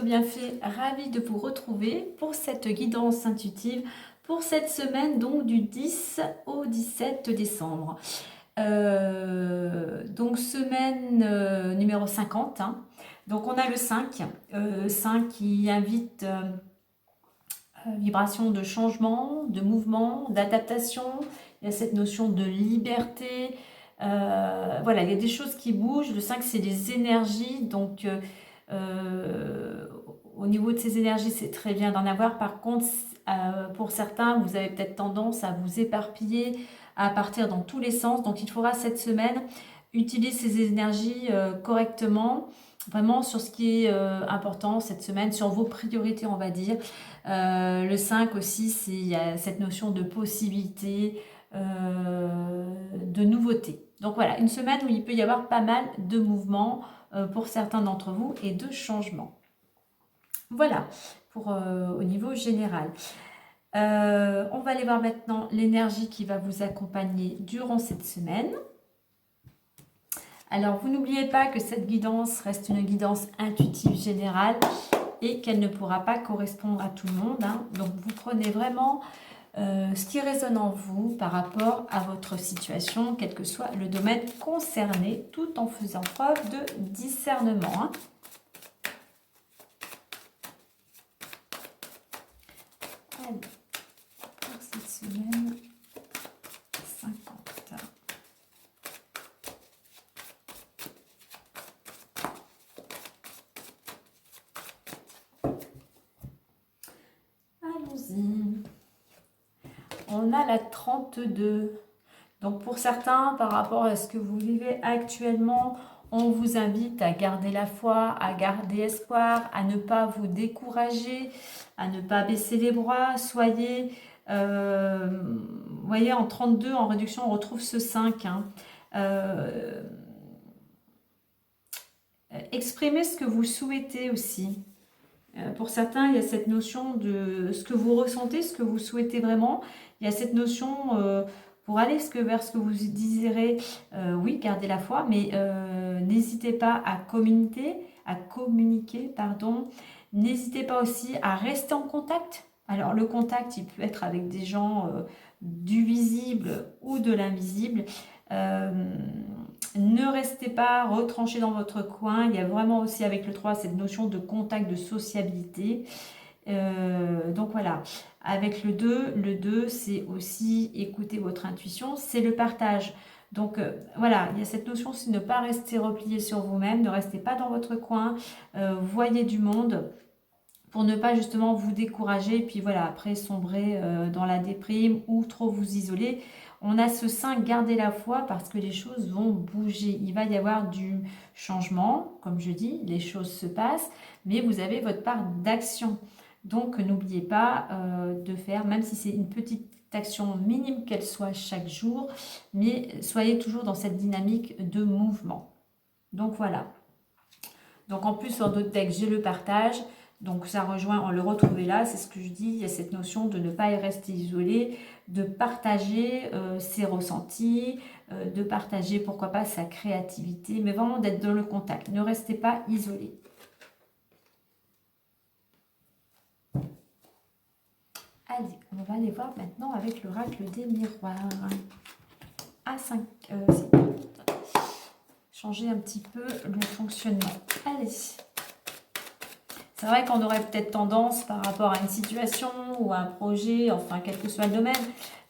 bienfaits, ravie de vous retrouver pour cette guidance intuitive pour cette semaine donc du 10 au 17 décembre. Donc semaine numéro 50, hein. Donc on a le 5, 5 qui invite vibration de changement, de mouvement, d'adaptation. Il y a cette notion de liberté. Voilà, il y a des choses qui bougent. Le 5, c'est les énergies. Donc, au niveau de ces énergies, c'est très bien d'en avoir. Par contre, pour certains, vous avez peut-être tendance à vous éparpiller, à partir dans tous les sens. Donc, il faudra cette semaine utiliser ces énergies correctement. Vraiment sur ce qui est important cette semaine, sur vos priorités, on va dire. Le 5 aussi, il y a cette notion de possibilité, de nouveauté. Donc voilà, une semaine où il peut y avoir pas mal de mouvements pour certains d'entre vous et de changements. Voilà, pour au niveau général. On va aller voir maintenant l'énergie qui va vous accompagner durant cette semaine. Alors, vous n'oubliez pas que cette guidance reste une guidance intuitive générale et qu'elle ne pourra pas correspondre à tout le monde, hein. Donc, vous prenez vraiment ce qui résonne en vous par rapport à votre situation, quel que soit le domaine concerné, tout en faisant preuve de discernement, hein. Allez, pour cette semaine 50. Allons-y. On a la 32. Donc pour certains, par rapport à ce que vous vivez actuellement, on vous invite à garder la foi, à garder espoir, à ne pas vous décourager, à ne pas baisser les bras. Soyez, vous voyez, en 32, en réduction, on retrouve ce 5, hein. Exprimez ce que vous souhaitez aussi. Pour certains, il y a cette notion de ce que vous ressentez, ce que vous souhaitez vraiment. Il y a cette notion pour aller vers ce que vous désirez. Oui, gardez la foi, mais n'hésitez pas à communiquer, pardon. N'hésitez pas aussi à rester en contact. Alors, le contact, il peut être avec des gens du visible ou de l'invisible. Ne restez pas retranchés dans votre coin. Il y a vraiment aussi avec le 3 cette notion de contact, de sociabilité. Donc voilà, avec le 2 c'est aussi écouter votre intuition, c'est le partage. Donc voilà, il y a cette notion aussi de ne pas rester replié sur vous-même, ne restez pas dans votre coin, voyez du monde pour ne pas justement vous décourager et puis voilà, après sombrer dans la déprime ou trop vous isoler. On a ce 5, gardez la foi parce que les choses vont bouger. Il va y avoir du changement, comme je dis, les choses se passent, mais vous avez votre part d'action. Donc n'oubliez pas de faire, même si c'est une petite action minime qu'elle soit chaque jour, mais soyez toujours dans cette dynamique de mouvement. Donc voilà. Donc en plus sur d'autres textes, j'ai le partage. Donc ça rejoint, on le retrouve là, c'est ce que je dis, il y a cette notion de ne pas y rester isolé, de partager ses ressentis, de partager pourquoi pas sa créativité, mais vraiment d'être dans le contact. Ne restez pas isolé. Allez, on va aller voir maintenant avec l'oracle des miroirs. A5, changer un petit peu le fonctionnement. Allez. C'est vrai qu'on aurait peut-être tendance par rapport à une situation ou à un projet, enfin quel que soit le domaine,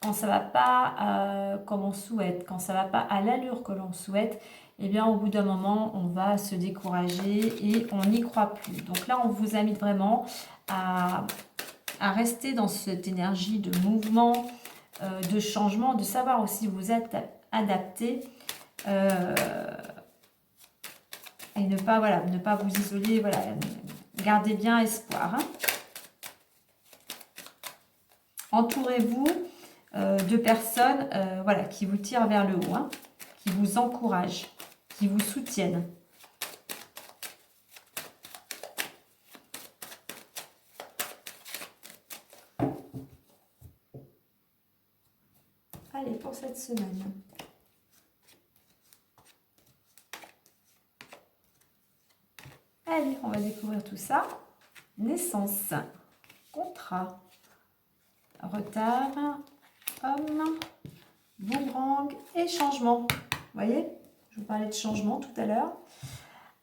quand ça ne va pas comme on souhaite, quand ça ne va pas à l'allure que l'on souhaite, eh bien au bout d'un moment, on va se décourager et on n'y croit plus. Donc là, on vous invite vraiment à rester dans cette énergie de mouvement, de changement, de savoir aussi vous adapter et ne pas, voilà, ne pas vous isoler, voilà. Gardez bien espoir, hein. Entourez-vous de personnes voilà, qui vous tirent vers le haut, hein, qui vous encouragent, qui vous soutiennent. Allez, pour cette semaine. Allez, on va découvrir tout ça. naissance, contrat, retard, homme, boomerang et changement. Vous voyez, je vous parlais de changement tout à l'heure.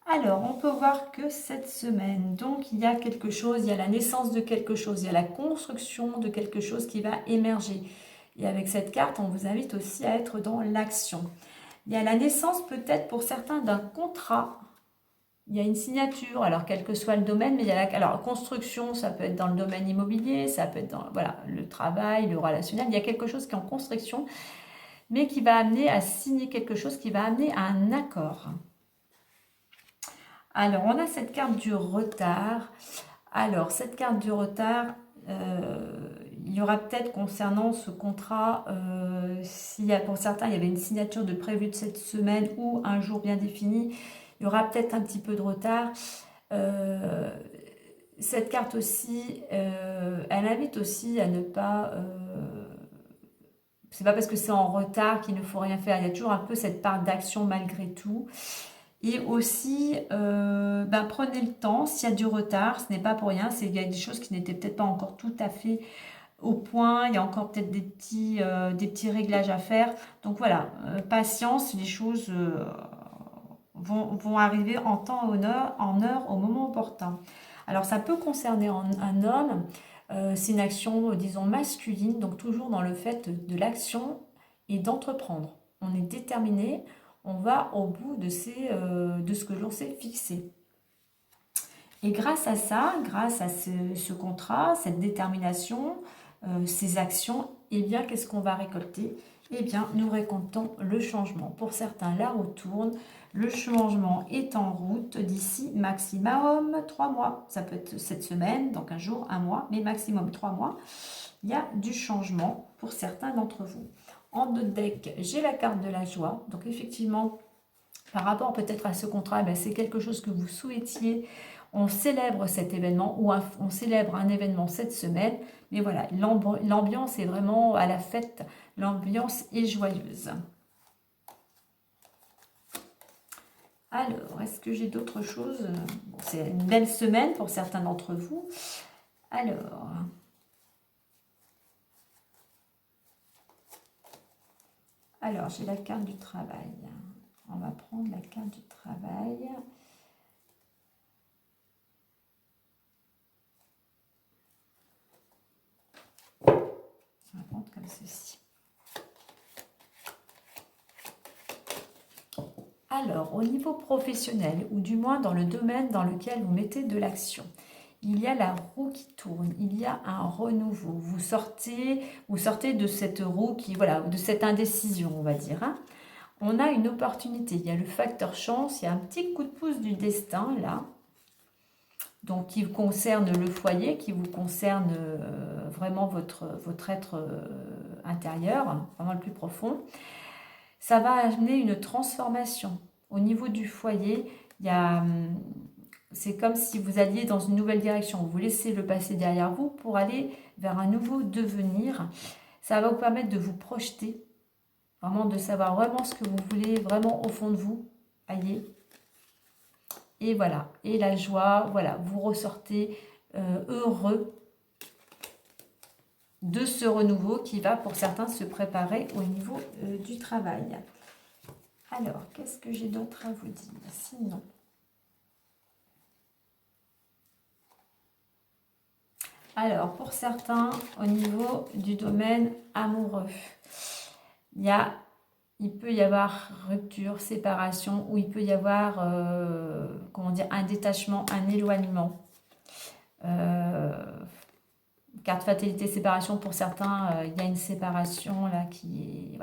Alors, on peut voir que cette semaine, donc il y a quelque chose, il y a la naissance de quelque chose, il y a la construction de quelque chose qui va émerger. Et avec cette carte, on vous invite aussi à être dans l'action. Il y a la naissance peut-être pour certains d'un contrat. Il y a une signature, alors quel que soit le domaine, mais il y a alors construction, ça peut être dans le domaine immobilier, ça peut être dans voilà, le travail, le relationnel. Il y a quelque chose qui est en construction, mais qui va amener à signer quelque chose, qui va amener à un accord. Alors, on a cette carte du retard. Alors, cette carte du retard, il y aura peut-être concernant ce contrat, s'il y a pour certains, il y avait une signature de prévue de cette semaine ou un jour bien défini, il y aura peut-être un petit peu de retard. Cette carte aussi, elle invite aussi à ne pas... c'est pas parce que c'est en retard qu'il ne faut rien faire. Il y a toujours un peu cette part d'action malgré tout. Et aussi, prenez le temps. S'il y a du retard, ce n'est pas pour rien. Il y a des choses qui n'étaient peut-être pas encore tout à fait au point. Il y a encore peut-être des petits réglages à faire. Donc voilà, patience, les choses vont arriver en temps et en heure au moment opportun. Alors ça peut concerner un homme, c'est une action, disons, masculine, donc toujours dans le fait de l'action et d'entreprendre. On est déterminé, on va au bout de ce que l'on s'est fixé. Et grâce à ça, grâce à ce contrat, cette détermination, ces actions, eh bien, qu'est-ce qu'on va récolter? Eh bien, nous récoltons le changement. Pour certains, la roue tourne. Le changement est en route d'ici maximum 3 mois. Ça peut être cette semaine, donc un jour, un mois, mais maximum 3 mois. Il y a du changement pour certains d'entre vous. En deux deck, j'ai la carte de la joie. Donc effectivement, par rapport peut-être à ce contrat, c'est quelque chose que vous souhaitiez. On célèbre cet événement ou on célèbre un événement cette semaine. Mais voilà, l'ambiance est vraiment à la fête. L'ambiance est joyeuse. Alors, est-ce que j'ai d'autres choses? Bon, c'est une belle semaine pour certains d'entre vous. Alors j'ai la carte du travail. On va prendre la carte du travail. On va prendre comme ceci. Alors, au niveau professionnel, ou du moins dans le domaine dans lequel vous mettez de l'action, il y a la roue qui tourne, il y a un renouveau. Vous sortez de cette roue de cette indécision, on va dire. On a une opportunité, il y a le facteur chance, il y a un petit coup de pouce du destin là, donc qui vous concerne le foyer, qui vous concerne vraiment votre être intérieur, vraiment le plus profond. Ça va amener une transformation. Au niveau du foyer, c'est comme si vous alliez dans une nouvelle direction. Vous laissez le passé derrière vous pour aller vers un nouveau devenir. Ça va vous permettre de vous projeter, vraiment de savoir vraiment ce que vous voulez, vraiment au fond de vous. Allez. Et voilà. Et la joie, voilà, vous ressortez heureux de ce renouveau qui va pour certains se préparer au niveau du travail. Alors, qu'est-ce que j'ai d'autre à vous dire? Sinon, alors pour certains, au niveau du domaine amoureux, il peut y avoir rupture, séparation, ou il peut y avoir, un détachement, un éloignement. Carte fatalité, séparation, pour certains, il y a une séparation là qui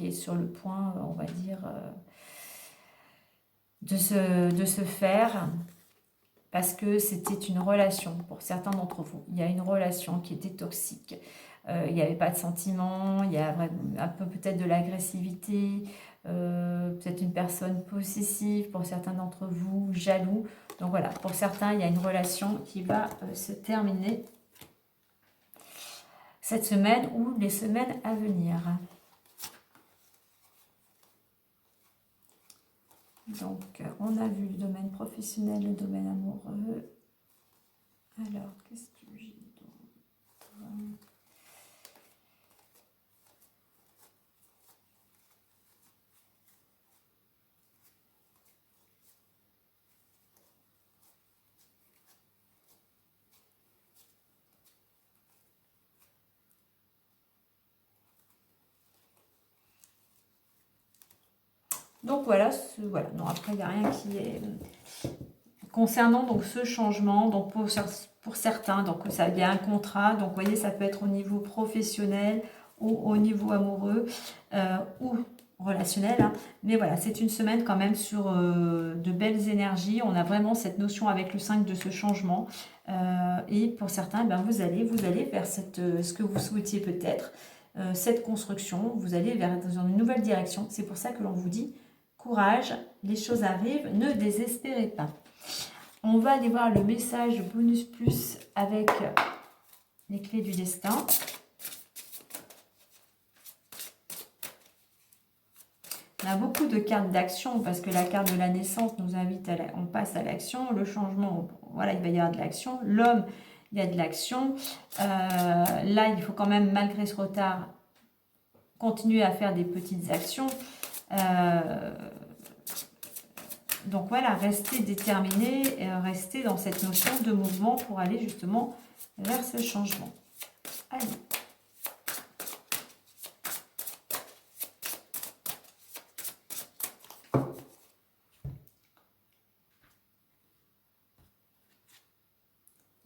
est sur le point, on va dire, de se faire, parce que c'était une relation, pour certains d'entre vous, il y a une relation qui était toxique. Il n'y avait pas de sentiments, il y a un peu peut-être de l'agressivité, peut-être une personne possessive pour certains d'entre vous, jaloux. Donc voilà, pour certains, il y a une relation qui va se terminer cette semaine ou les semaines à venir. Donc, on a vu le domaine professionnel, le domaine amoureux. Alors, qu'est-ce que j'ai d'autre? Donc voilà, voilà. Non, après, il n'y a rien qui est... Concernant donc ce changement, donc pour certains, donc ça, il y a un contrat, donc vous voyez, ça peut être au niveau professionnel ou au niveau amoureux ou relationnel, hein. Mais voilà, c'est une semaine quand même sur de belles énergies. On a vraiment cette notion avec le 5 de ce changement. Et pour certains, ben, vous allez vers ce que vous souhaitiez peut-être, cette construction, vous allez dans une nouvelle direction. C'est pour ça que l'on vous dit courage, les choses arrivent, ne désespérez pas. On va aller voir le message bonus plus avec les clés du destin. On a beaucoup de cartes d'action parce que la carte de la naissance nous invite on passe à l'action. Le changement, voilà, il va y avoir de l'action. L'homme, il y a de l'action. Là, il faut quand même, malgré ce retard, continuer à faire des petites actions. Donc voilà, restez déterminé, restez dans cette notion de mouvement pour aller justement vers ce changement. Allez.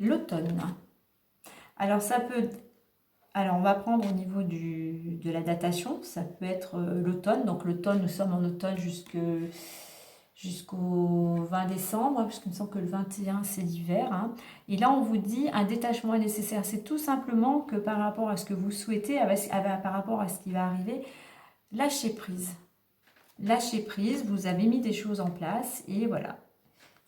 L'automne. Alors ça peut... Alors on va prendre au niveau de la datation, ça peut être l'automne. Donc l'automne, nous sommes en automne jusqu'au 20 décembre, puisqu'il me semble que le 21 c'est l'hiver, hein. Et là on vous dit un détachement est nécessaire. C'est tout simplement que par rapport à ce que vous souhaitez, par rapport à ce qui va arriver, lâchez prise. Lâchez prise, vous avez mis des choses en place et voilà.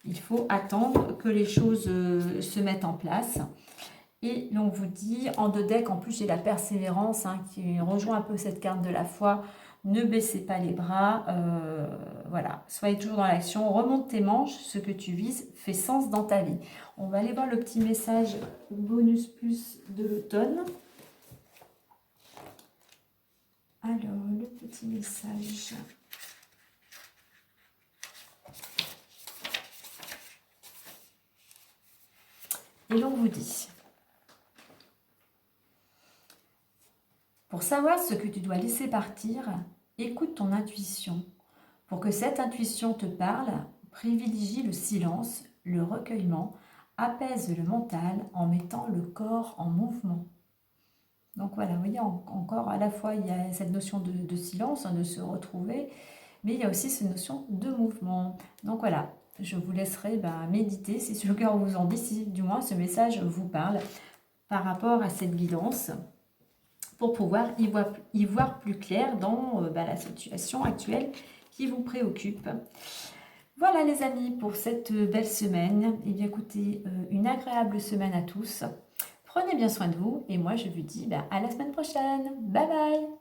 Il faut attendre que les choses se mettent en place. Et l'on vous dit, en deux decks, en plus j'ai la persévérance, hein, qui rejoint un peu cette carte de la foi. Ne baissez pas les bras, voilà, soyez toujours dans l'action, remonte tes manches, ce que tu vises fait sens dans ta vie. On va aller voir le petit message bonus plus de l'automne. Alors, le petit message... Et l'on vous dit, pour savoir ce que tu dois laisser partir, écoute ton intuition. Pour que cette intuition te parle, privilégie le silence, le recueillement, apaise le mental en mettant le corps en mouvement. Donc voilà, vous voyez, encore à la fois il y a cette notion de silence, hein, de se retrouver, mais il y a aussi cette notion de mouvement. Donc voilà, je vous laisserai méditer, si le cœur vous en dit, si du moins ce message vous parle par rapport à cette guidance, pour pouvoir y voir plus clair dans la situation actuelle qui vous préoccupe. Voilà les amis pour cette belle semaine. Et bien écoutez, une agréable semaine à tous. Prenez bien soin de vous et moi je vous dis à la semaine prochaine. Bye bye.